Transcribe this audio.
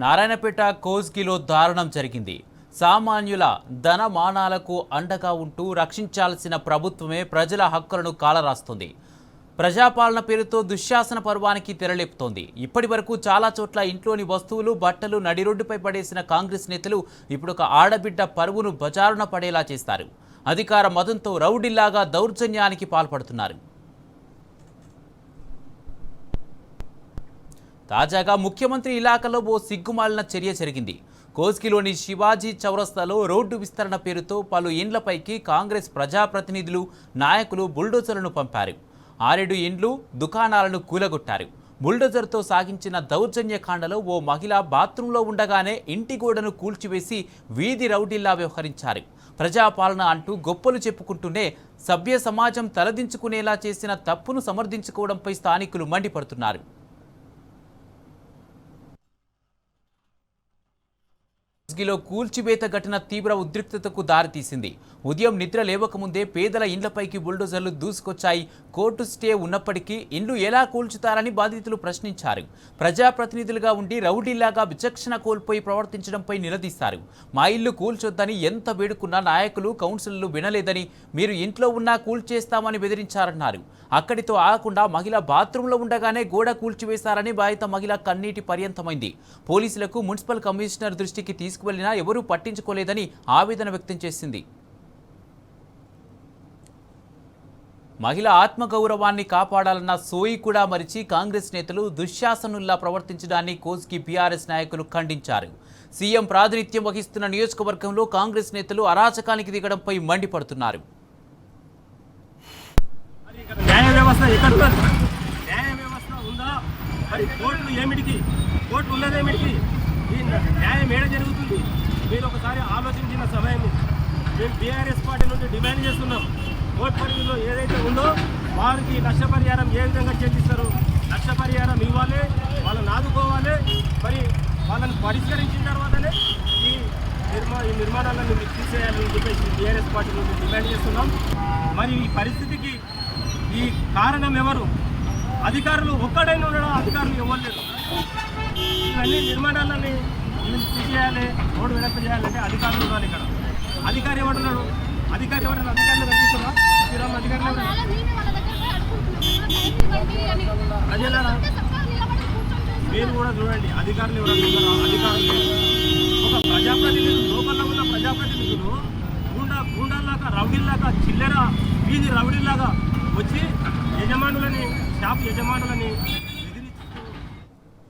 నారాయణపేట కోస్గిలో దారుణం జరిగింది. సామాన్యుల ధనమానాలకు అండగా ఉంటూ రక్షించాల్సిన ప్రభుత్వమే ప్రజల హక్కులను కాలరాస్తుంది. ప్రజాపాలన పేరుతో దుశ్శాసన పర్వానికి తెరలేపుతోంది. ఇప్పటి వరకు చాలా చోట్ల ఇంట్లోని వస్తువులు, బట్టలు నడిరోడ్డుపై పడేసిన కాంగ్రెస్ నేతలు ఇప్పుడు ఒక ఆడబిడ్డ పరువును బజారున పడేలా చేస్తారు. అధికార మదంతో రౌడీల్లాగా దౌర్జన్యానికి పాల్పడుతున్నారు. తాజాగా ముఖ్యమంత్రి ఇలాకాలో ఓ సిగ్గుమాలిన చర్య జరిగింది. కోస్గిలోని శివాజీ చౌరస్తాలో రోడ్డు విస్తరణ పేరుతో పలు ఇండ్లపైకి కాంగ్రెస్ ప్రజాప్రతినిధులు, నాయకులు బుల్డోజర్లను పంపారు. 6 ఇండ్లు, దుకాణాలను కూలగొట్టారు. బుల్డోజర్తో సాగించిన దౌర్జన్యకాండలో ఓ మహిళ బాత్రూంలో ఉండగానే ఇంటి గోడను కూల్చివేసి వీధి రౌడీల్లా వ్యవహరించారు. ప్రజాపాలన అంటూ గొప్పలు చెప్పుకుంటూనే సభ్య సమాజం తలదించుకునేలా చేసిన తప్పును సమర్థించుకోవడంపై స్థానికులు మండిపడుతున్నారు. కోస్గిలో కూల్చివేత ఘటన తీవ్ర ఉద్రిక్తతకు దారితీసింది. ఉదయం నిద్ర లేవకముందే పేదల ఇండ్లపైకి బుల్డోజర్లు దూసుకొచ్చాయి. కోర్టు స్టే ఉన్నప్పటికీ ఇండ్లు ఎలా కూల్చుతారని బాధితులు ప్రశ్నించారు. ప్రజాప్రతినిధులుగా ఉండి రౌడీలాగా విచక్షణ కోల్పోయి ప్రవర్తించడంపై నిలదీశారు. మా ఇల్లు కూల్చొద్దని ఎంత వేడుకున్నా నాయకులు, కౌన్సిలర్లు వినలేదని, మీరు ఇంట్లో ఉన్నా కూల్చేస్తామని బెదిరించారన్నారు. అక్కడితో ఆగకుండా మహిళ బాత్రూంలో ఉండగానే గోడ కూల్చివేశారని బాధిత మహిళ కన్నీటి పర్యంతమైంది. పోలీసులకు, మున్సిపల్ కమిషనర్ దృష్టికి తీసుకువెళ్లినా ఎవరూ పట్టించుకోలేదని ఆవేదన వ్యక్తం చేసింది. మహిళ ఆత్మగౌరవాన్ని కాపాడాలన్న సోయి కూడా మరిచి కాంగ్రెస్ నేతలు దుశ్శాసనుల్లా ప్రవర్తించడాన్ని కోస్గి బీఆర్ఎస్ నాయకులు ఖండించారు. సీఎం ప్రాతినిధ్యం వహిస్తున్న నియోజకవర్గంలో కాంగ్రెస్ నేతలు అరాచకానికి దిగడంపై మండిపడుతున్నారు. న్యాయ వ్యవస్థ ఉందా? మరి కోర్టులు ఏమిటికి? కోర్టు ఉన్నదేమిటికి? ఈ న్యాయం ఏడ జరుగుతుంది? మీరు ఒకసారి ఆలోచించిన సమయం మేము బీఆర్ఎస్ పార్టీ నుండి డిమాండ్ చేస్తున్నాం. కోర్టు పరిధిలో ఏదైతే ఉందో వారికి నష్టపరిహారం ఏ విధంగా చెల్లిస్తారు? నష్టపరిహారం ఇవ్వాలి, వాళ్ళని ఆదుకోవాలి. మరి వాళ్ళని పరిష్కరించిన తర్వాతనే ఈ నిర్మాణాలను మీరు తీసేయాలని చెప్పేసి బీఆర్ఎస్ పార్టీ నుండి డిమాండ్ చేస్తున్నాం. మరి ఈ పరిస్థితికి ఈ కారణం ఎవరు? అధికారులు ఒక్కడైనా ఉండడం, అధికారులు ఇవ్వలేదు. ఇవన్నీ నిర్మాణాలని తీసేయాలి, రోడ్డు వెనక్కి చేయాలంటే అధికారులు ఉండాలి. ఇక్కడ అధికారి ఎవడున్నాడు? అధికారి ఎవరైనా అధికారులు కనిపిస్తున్నా? శ్రీరామ్ అధికారులు ప్రజలారా మీరు కూడా చూడండి, అధికారులు ఎవరైనా అధికారులు ఒక ప్రజాప్రతినిధులు, లోకల్లో ఉన్న ప్రజాప్రతినిధులు గూండాల్లాగా, రౌడీల్లాగా, చిల్లర వీధి రౌడీల్లాగా వచ్చి యజమానులని, షాప్ యజమానులని